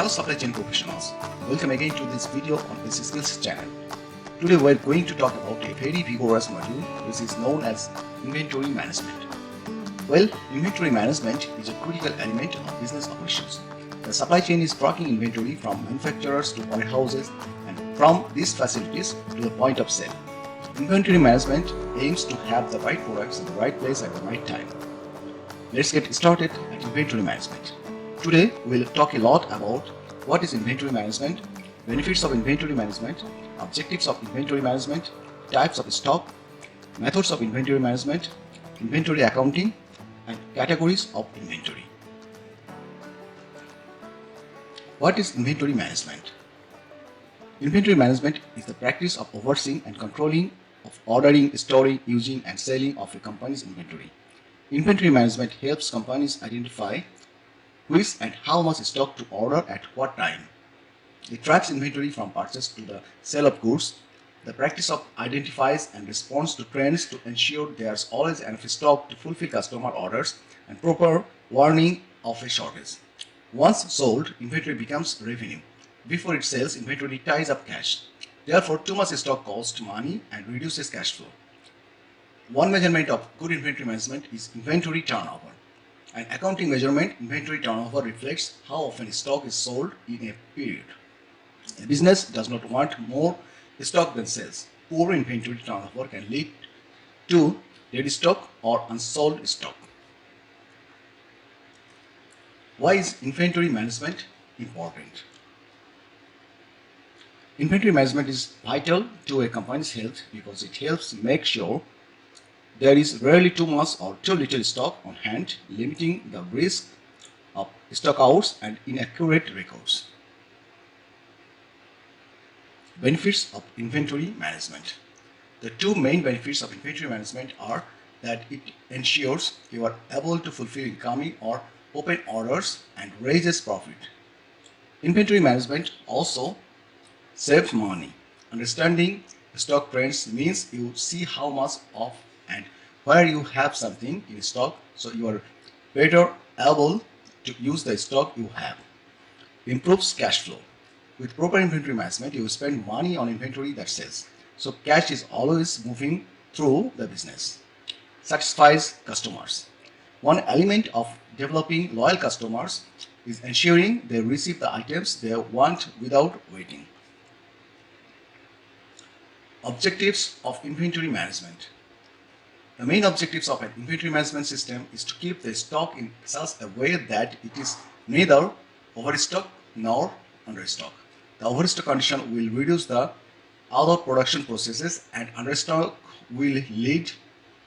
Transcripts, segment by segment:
Hello supply chain professionals, welcome again to this video on Basic Skills channel. Today we are going to talk about a very vigorous module which is known as inventory management. Well, inventory management is a critical element of business operations. The supply chain is tracking inventory from manufacturers to warehouses and from these facilities to the point of sale. Inventory management aims to have the right products in the right place at the right time. Let's get started at inventory management. Today, we'll talk a lot about what is inventory management, benefits of inventory management, objectives of inventory management, types of stock, methods of inventory management, inventory accounting, and categories of inventory. What is inventory management? Inventory management is the practice of overseeing and controlling of ordering, storing, using, and selling of a company's inventory. Inventory management helps companies identify which and how much stock to order at what time. It tracks inventory from purchase to the sale of goods. The practice of identifies and responds to trends to ensure there's always enough stock to fulfill customer orders and proper warning of a shortage. Once sold, inventory becomes revenue. Before it sells, inventory ties up cash. Therefore, too much stock costs money and reduces cash flow. One measurement of good inventory management is inventory turnover. An accounting measurement, inventory turnover, reflects how often stock is sold in a period. A business does not want more stock than sales. Poor inventory turnover can lead to dead stock or unsold stock. Why is inventory management important? Inventory management is vital to a company's health because it helps make sure there is rarely too much or too little stock on hand, limiting the risk of stockouts and inaccurate records. Benefits of inventory management. The two main benefits of inventory management are that it ensures you are able to fulfill incoming or open orders and raises profit. Inventory management also saves money. Understanding stock trends means you see how much of and where you have something in stock, so you are better able to use the stock you have. Improves cash flow. With proper inventory management, you spend money on inventory that sells, so cash is always moving through the business. Satisfies customers. One element of developing loyal customers is ensuring they receive the items they want without waiting. Objectives of inventory management. The main objectives of an inventory management system is to keep the stock in such a way that it is neither overstock nor understock. The overstock condition will reduce the other production processes and understock will lead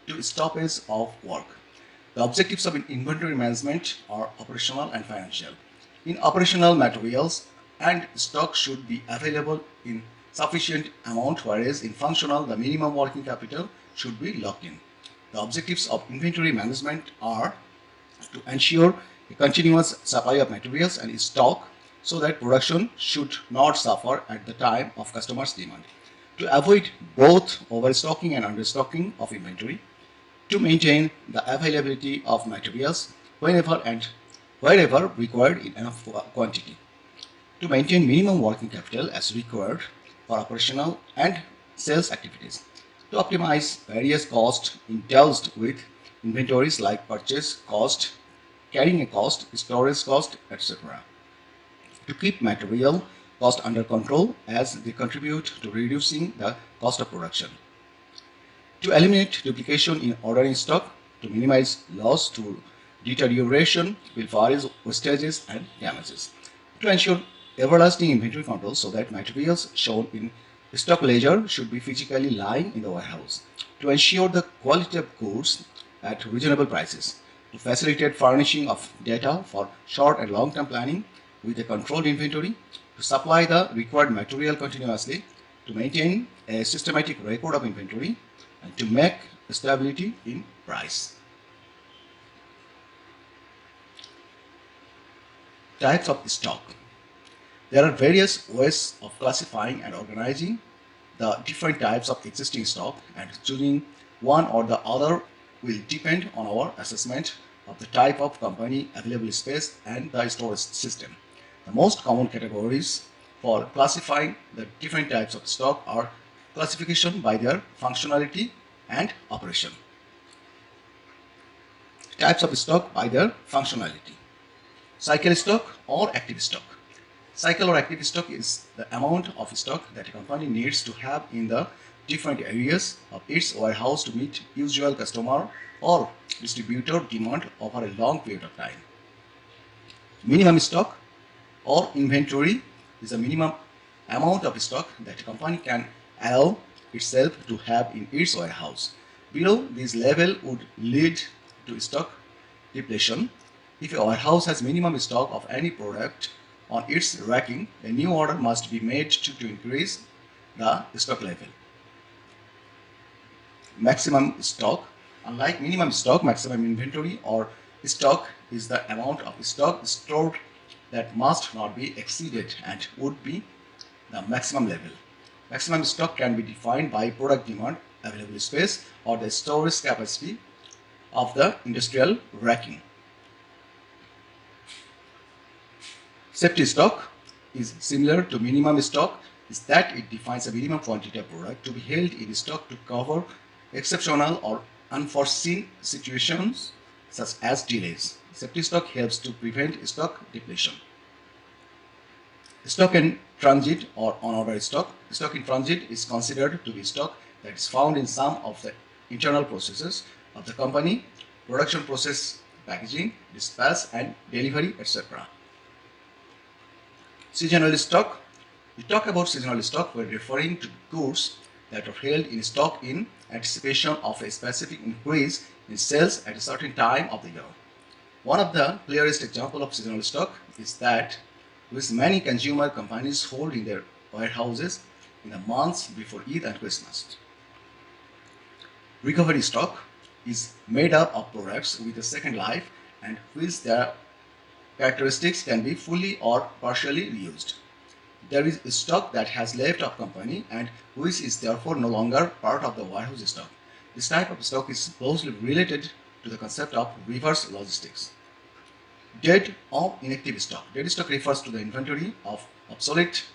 to stoppage of work. The objectives of inventory management are operational and financial. In operational, materials and stock should be available in sufficient amount, whereas in functional, the minimum working capital should be locked in. The objectives of inventory management are to ensure a continuous supply of materials and stock so that production should not suffer at the time of customers' demand, to avoid both overstocking and understocking of inventory, to maintain the availability of materials whenever and wherever required in enough quantity, to maintain minimum working capital as required for operational and sales activities, to optimize various costs indulged with inventories like purchase cost, carrying a cost, storage cost, etc. To keep material cost under control as they contribute to reducing the cost of production. To eliminate duplication in ordering stock, to minimize loss to deterioration, pilferage, wastages, and damages. To ensure everlasting inventory control so that materials shown in stock ledger should be physically lying in the warehouse. To ensure the quality of goods at reasonable prices. To facilitate furnishing of data for short and long-term planning with a controlled inventory. To supply the required material continuously. To maintain a systematic record of inventory. And to make stability in price. Types of stock. There are various ways of classifying and organizing the different types of existing stock, and choosing one or the other will depend on our assessment of the type of company, available space, and the storage system. The most common categories for classifying the different types of stock are classification by their functionality and operation. Types of stock by their functionality. Cycle stock or active stock. Cycle or active stock is the amount of stock that a company needs to have in the different areas of its warehouse to meet usual customer or distributor demand over a long period of time. Minimum stock or inventory is the minimum amount of stock that a company can allow itself to have in its warehouse. Below this level would lead to stock depletion. If a warehouse has minimum stock of any product on its racking, a new order must be made to increase the stock level. Maximum stock. Unlike minimum stock, maximum inventory or stock is the amount of stock stored that must not be exceeded and would be the maximum level. Maximum stock can be defined by product demand, available space, or the storage capacity of the industrial racking. Safety stock is similar to minimum stock, is that it defines a minimum quantity of product to be held in stock to cover exceptional or unforeseen situations such as delays. Safety stock helps to prevent stock depletion. Stock in transit or on-order stock. Stock in transit is considered to be stock that is found in some of the internal processes of the company, production process, packaging, dispatch and delivery, etc. Seasonal stock. We talk about seasonal stock when referring to goods that are held in stock in anticipation of a specific increase in sales at a certain time of the year. One of the clearest examples of seasonal stock is that which many consumer companies hold in their warehouses in the months before Eid and Christmas. Recovery stock is made up of products with a second life and which their characteristics can be fully or partially reused. There is stock that has left of company and which is therefore no longer part of the warehouse stock. This type of stock is closely related to the concept of reverse logistics. Dead or inactive stock. Dead stock refers to the inventory of obsolete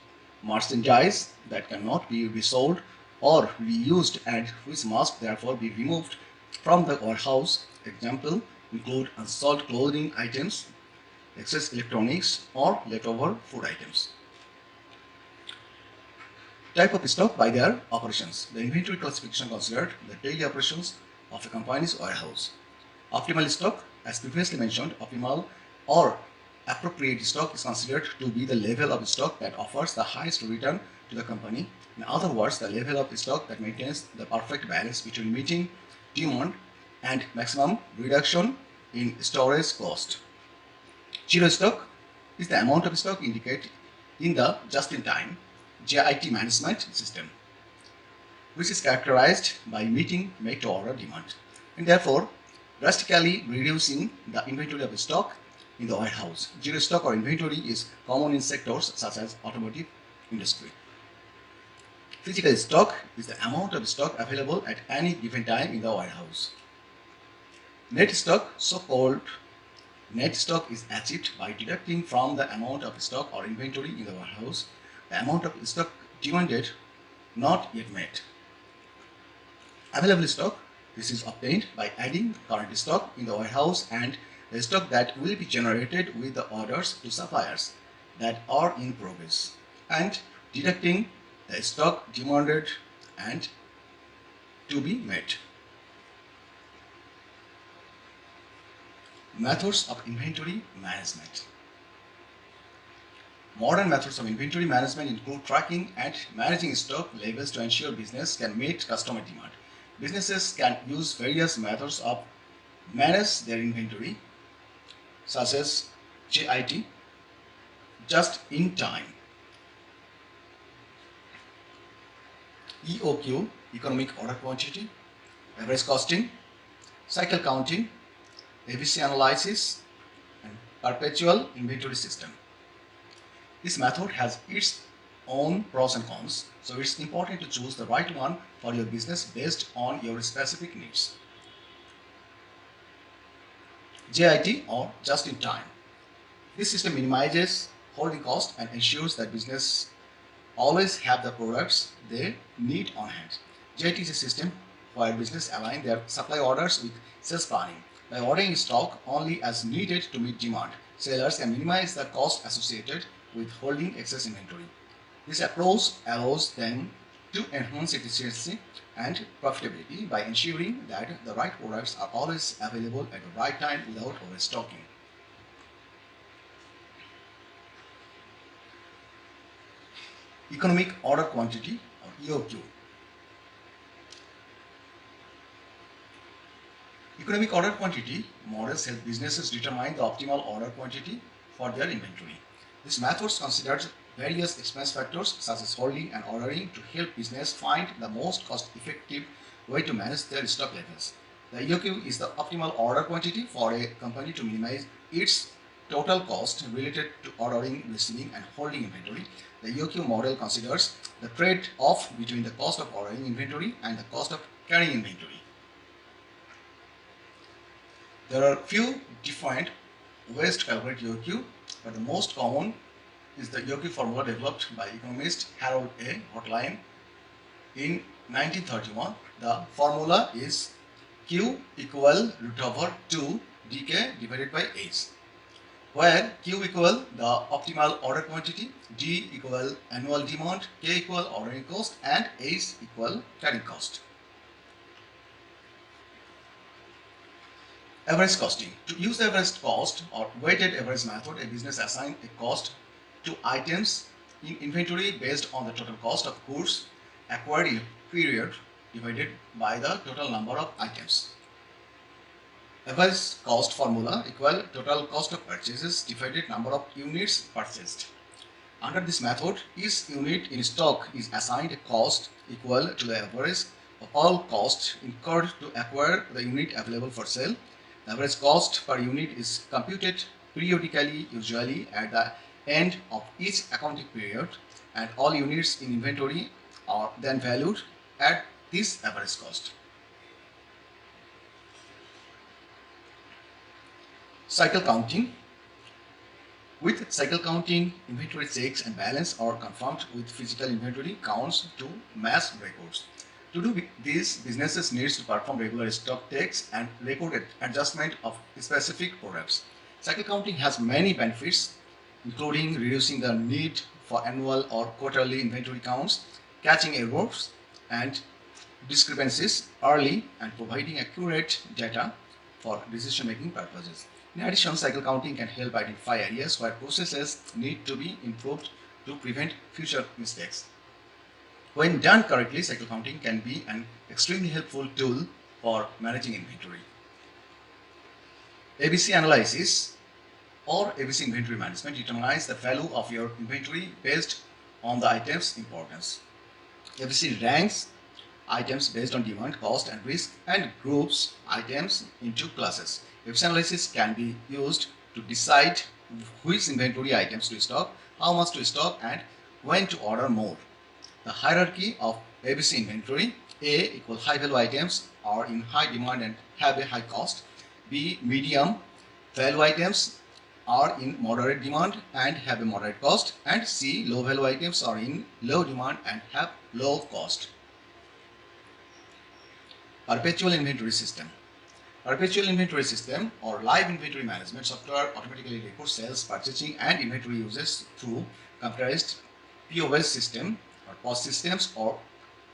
merchandise that cannot be resold or reused and which must therefore be removed from the warehouse. Example include unsold clothing items, excess electronics, or leftover food items. Type of stock by their operations. The inventory classification considered the daily operations of a company's warehouse. Optimal stock, as previously mentioned, optimal or appropriate stock is considered to be the level of stock that offers the highest return to the company. In other words, the level of stock that maintains the perfect balance between meeting demand and maximum reduction in storage cost. Zero stock is the amount of stock indicated in the just-in-time JIT management system, which is characterized by meeting made-to-order demand and therefore drastically reducing the inventory of stock in the warehouse. Zero stock or inventory is common in sectors such as automotive industry. Physical stock is the amount of stock available at any given time in the warehouse. Net stock, so-called net stock, is achieved by deducting from the amount of stock or inventory in the warehouse the amount of stock demanded not yet met. Available stock. This is obtained by adding current stock in the warehouse and the stock that will be generated with the orders to suppliers that are in progress and deducting the stock demanded and to be met. Methods of inventory management. Modern methods of inventory management include tracking and managing stock levels to ensure business can meet customer demand. Businesses can use various methods of manage their inventory, such as JIT, just in time, EOQ, economic order quantity, average costing, cycle counting, ABC analysis, and perpetual inventory system. This method has its own pros and cons, so it's important to choose the right one for your business based on your specific needs. JIT or just in time. This system minimizes holding cost and ensures that business always have the products they need on hand. JIT is a system where business align their supply orders with sales planning. By ordering stock only as needed to meet demand, sellers can minimize the cost associated with holding excess inventory. This approach allows them to enhance efficiency and profitability by ensuring that the right products are always available at the right time without overstocking. Economic order quantity or EOQ. Economic order quantity models help businesses determine the optimal order quantity for their inventory. This method considers various expense factors such as holding and ordering to help business find the most cost-effective way to manage their stock levels. The EOQ is the optimal order quantity for a company to minimize its total cost related to ordering, receiving, and holding inventory. The EOQ model considers the trade-off between the cost of ordering inventory and the cost of carrying inventory. There are few different ways to calculate EOQ, but the most common is the EOQ formula developed by economist Harold A. Hotline in 1931. The formula is Q equal root over 2 dk divided by H, where Q equal the optimal order quantity, D equal annual demand, K equal ordering cost, and H equal carrying cost. Average costing. To use the average cost or weighted average method, a business assigns a cost to items in inventory based on the total cost of goods acquired in a period divided by the total number of items. Average cost formula equal total cost of purchases divided number of units purchased. Under this method, each unit in stock is assigned a cost equal to the average of all costs incurred to acquire the unit available for sale. The average cost per unit is computed periodically, usually at the end of each accounting period, and all units in inventory are then valued at this average cost. Cycle counting. With cycle counting, inventory checks and balance are confirmed with physical inventory counts to match records. To do this, businesses need to perform regular stock takes and record adjustment of specific products. Cycle counting has many benefits, including reducing the need for annual or quarterly inventory counts, catching errors and discrepancies early, and providing accurate data for decision-making purposes. In addition, cycle counting can help identify areas where processes need to be improved to prevent future mistakes. When done correctly, cycle counting can be an extremely helpful tool for managing inventory. ABC analysis or ABC inventory management determines the value of your inventory based on the item's importance. ABC ranks items based on demand, cost, and risk, and groups items into classes. ABC analysis can be used to decide which inventory items to stock, how much to stock, and when to order more. The hierarchy of ABC inventory: A equal high value items are in high demand and have a high cost. B, medium value items are in moderate demand and have a moderate cost. And C, low value items are in low demand and have low cost. Perpetual inventory system. Perpetual inventory system or live inventory management software automatically records sales, purchasing, and inventory uses through computerized POS system or POS systems or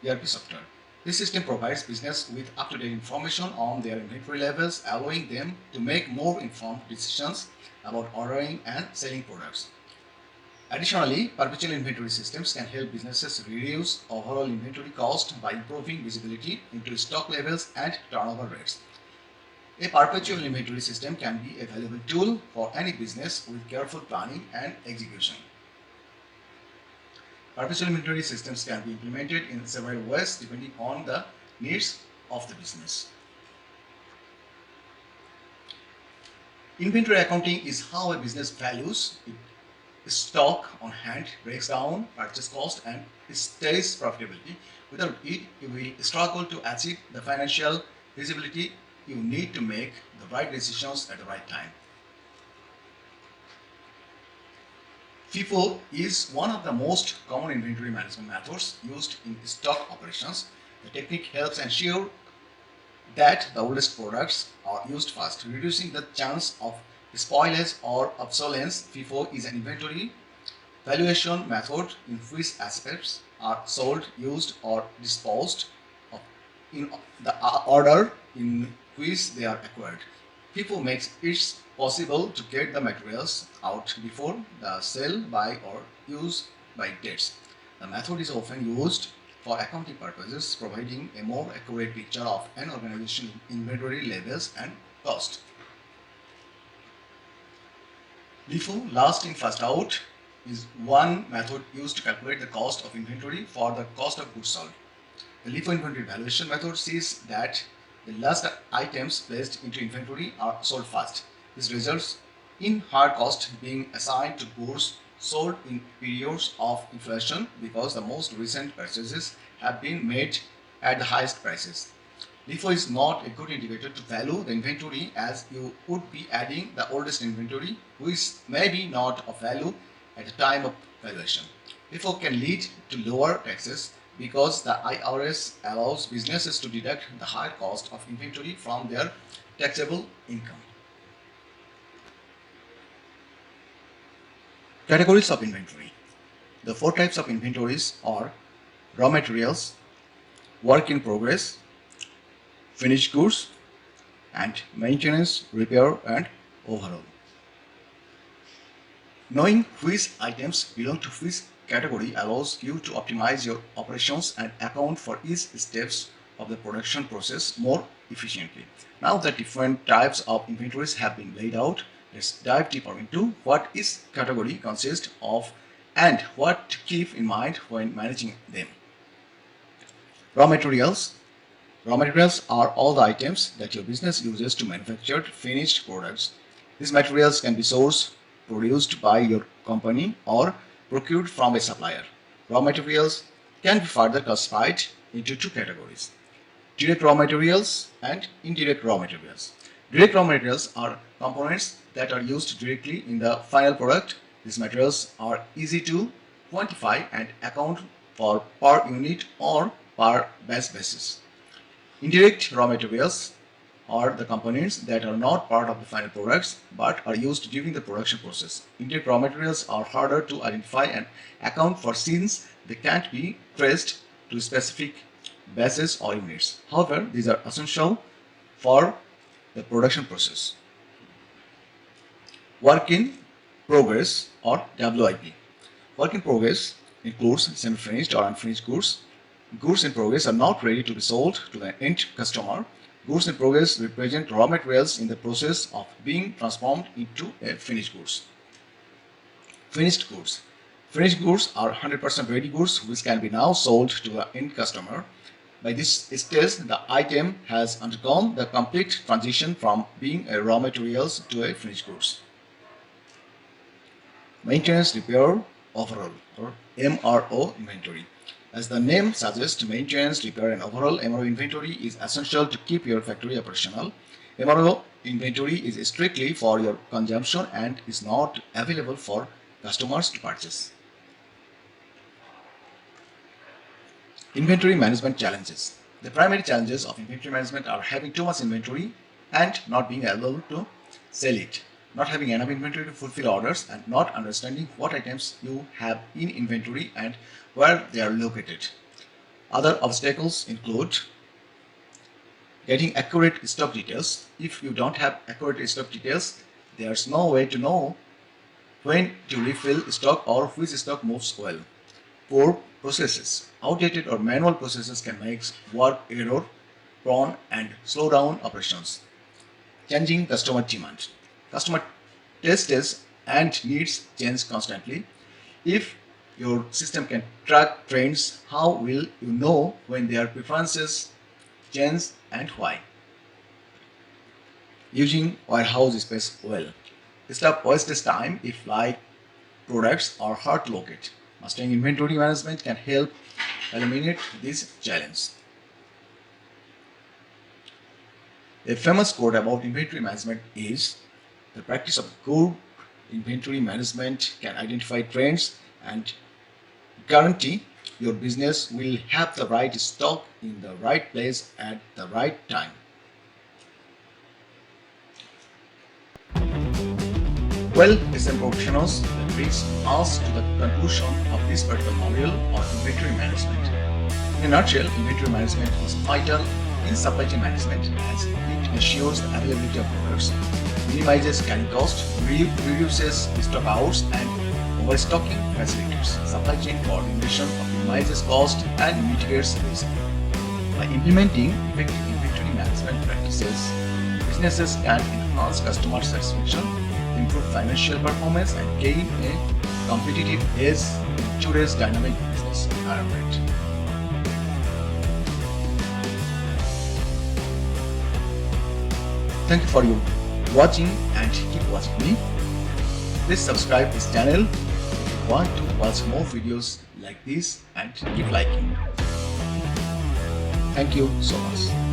ERP software. This system provides business with up-to-date information on their inventory levels, allowing them to make more informed decisions about ordering and selling products. Additionally, perpetual inventory systems can help businesses reduce overall inventory cost by improving visibility into stock levels and turnover rates. A perpetual inventory system can be a valuable tool for any business with careful planning and execution. Perpetual inventory systems can be implemented in several ways depending on the needs of the business. Inventory accounting is how a business values its stock on hand, breaks down purchase cost, and stays profitability. Without it, you will struggle to achieve the financial visibility you need to make the right decisions at the right time. FIFO is one of the most common inventory management methods used in stock operations. The technique helps ensure that the oldest products are used first, reducing the chance of spoilage or obsolescence. FIFO is an inventory valuation method in which assets are sold, used, or disposed of in the order in which they are acquired. FIFO makes it possible to get the materials out before the sell, buy, or use by dates. The method is often used for accounting purposes, providing a more accurate picture of an organization's inventory levels and cost. LIFO, last in first out, is one method used to calculate the cost of inventory for the cost of goods sold. The LIFO inventory valuation method sees that the last items placed into inventory are sold first. This results in higher cost being assigned to goods sold in periods of inflation because the most recent purchases have been made at the highest prices. LIFO is not a good indicator to value the inventory, as you would be adding the oldest inventory, which may be not of value at the time of valuation. LIFO can lead to lower taxes because the IRS allows businesses to deduct the higher cost of inventory from their taxable income. Categories of inventory. The four types of inventories are raw materials, work in progress, finished goods, and maintenance, repair, and overhaul. Knowing which items belong to which category allows you to optimize your operations and account for each steps of the production process more efficiently. Now that different types of inventories have been laid out, let's dive deeper into what each category consists of and what to keep in mind when managing them. Raw materials. Raw materials are all the items that your business uses to manufacture finished products. These materials can be sourced, produced by your company, or procured from a supplier. Raw materials can be further classified into two categories: direct raw materials and indirect raw materials. Direct raw materials are components that are used directly in the final product. These materials are easy to quantify and account for per unit or per batch basis. Indirect raw materials are the components that are not part of the final products but are used during the production process. Indirect raw materials are harder to identify and account for since they can't be traced to specific batches or units. However, these are essential for the production process. Work in progress or WIP. Work in progress includes semi-finished or unfinished goods. Goods in progress are not ready to be sold to the end customer. Goods in progress represent raw materials in the process of being transformed into a finished goods. Finished goods. Finished goods are 100% ready goods which can be now sold to the end customer. By this stage, the item has undergone the complete transition from being a raw materials to a finished goods. Maintenance, repair, overhaul or MRO inventory. As the name suggests, maintenance, repair, and overhaul MRO inventory is essential to keep your factory operational. MRO inventory is strictly for your consumption and is not available for customers to purchase. Inventory management challenges. The primary challenges of inventory management are having too much inventory and not being able to sell it, not having enough inventory to fulfill orders, and not understanding what items you have in inventory and where they are located. Other obstacles include getting accurate stock details. If you don't have accurate stock details, there's no way to know when to refill stock or which stock moves well. Poor processes. Outdated or manual processes can make work error prone and slow down operations. Changing customer demand. Customer tastes and needs change constantly. If your system can track trends, how will you know when their preferences change and why? Using warehouse space well. Stop wastes time if like products are hard to locate. Mastering inventory management can help eliminate this challenge. A famous quote about inventory management is: the practice of good inventory management can identify trends and guarantee your business will have the right stock in the right place at the right time. Well, SM professionals, that brings us to the conclusion of this particular module on inventory management. In a nutshell, inventory management is vital in supply chain management as it ensures the availability of products, minimizes carrying cost, reduces stock hours, and overstocking facilitates supply chain coordination, optimizes cost, and mitigates risk. By implementing effective inventory management practices, businesses can enhance customer satisfaction, improve financial performance, and gain a competitive edge in today's dynamic business environment. Thank you for your watching and keep watching me. Please subscribe this channel if you want to watch more videos like this and keep liking. Thank you so much.